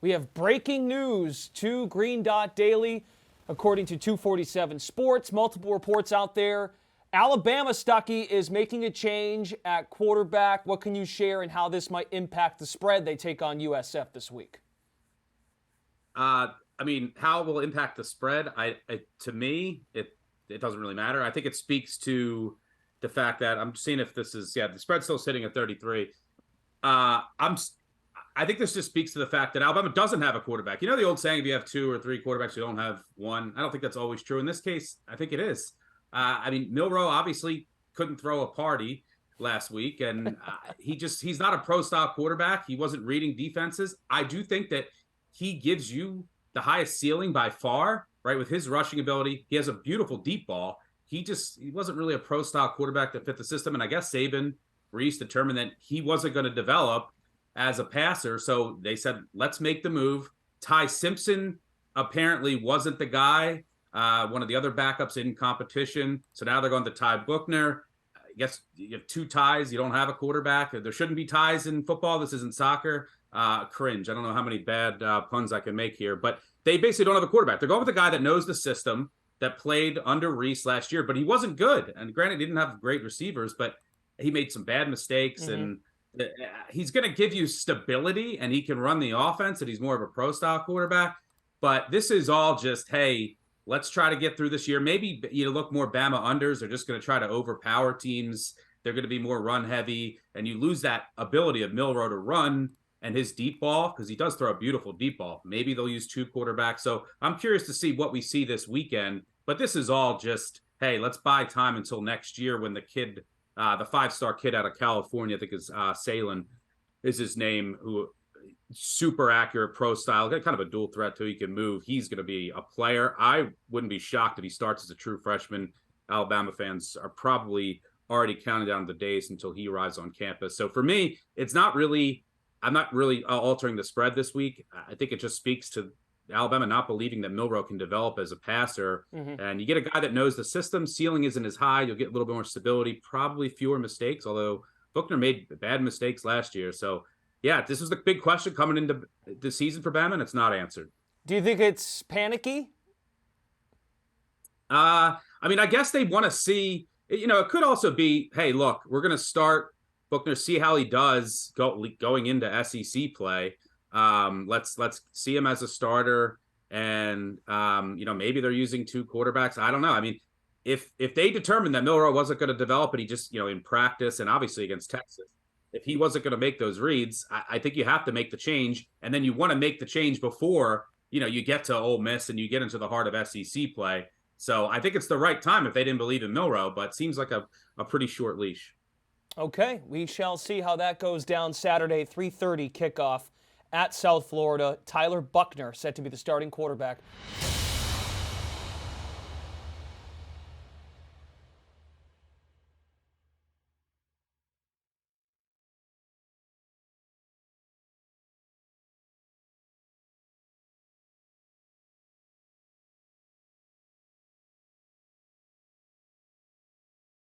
We have breaking news to Green Dot Daily, according to 247 Sports. Multiple reports out there. Alabama, Stuckey, is making a change at quarterback. What can you share and how this might impact the spread they take on USF this week? How it will impact the spread, to me, it doesn't really matter. I think it speaks to the fact that I'm seeing if this is, the spread's still sitting at 33. I think this just speaks to the fact that Alabama doesn't have a quarterback. You know the old saying, if you have 2 or 3 quarterbacks, you don't have one. I don't think that's always true. In this case, I think it is. Milroe obviously couldn't throw a party last week, and he's not a pro-style quarterback. He wasn't reading defenses. I do think that he gives you the highest ceiling by far, right? With his rushing ability, he has a beautiful deep ball. He wasn't really a pro-style quarterback that fit the system, and I guess Saban, Reese determined that he wasn't going to develop as a passer, so they said, let's make the move. Ty Simpson apparently wasn't the guy, one of the other backups in competition, so now they're going to Ty Buchner. I guess you have 2 ties, you don't have a quarterback. There shouldn't be ties in football. This isn't soccer. Cringe. I don't know how many bad puns I can make here, but they basically don't have a quarterback. They're going with a guy that knows the system, that played under Reese last year, but he wasn't good. And granted, he didn't have great receivers, but he made some bad mistakes, and he's going to give you stability, and he can run the offense, and he's more of a pro-style quarterback. But this is all just, hey, let's try to get through this year. Maybe you look more Bama unders. They're just going to try to overpower teams. They're going to be more run-heavy, and you lose that ability of Milroe to run and his deep ball, because he does throw a beautiful deep ball. Maybe they'll use 2 quarterbacks. So I'm curious to see what we see this weekend. But this is all just, hey, let's buy time until next year when the kid – the 5-star kid out of California, I think is Salen is his name, who super accurate pro style, kind of a dual threat too. He can move. He's going to be a player. I wouldn't be shocked if he starts as a true freshman. Alabama fans are probably already counting down the days until he arrives on campus. So for me, I'm not really altering the spread this week. I think it just speaks to Alabama not believing that Milroe can develop as a passer. And you get a guy that knows the system. Ceiling isn't as high. You'll get a little bit more stability, probably fewer mistakes, although Buchner made bad mistakes last year. So, yeah, this was the big question coming into the season for Bama, and it's not answered. Do you think it's panicky? I guess they want to see, it could also be, hey, look, we're going to start Buchner, see how he does going into SEC play. Let's see him as a starter, and maybe they're using 2 quarterbacks. I don't know. If they determined that Milroe wasn't going to develop, and he just in practice and obviously against Texas, if he wasn't going to make those reads, I think you have to make the change, and then you want to make the change before you get to Ole Miss and you get into the heart of SEC play. So I think it's the right time if they didn't believe in Milroe, but it seems like a pretty short leash. Okay, we shall see how that goes down Saturday, 3:30 kickoff at South Florida. Tyler Buchner set to be the starting quarterback.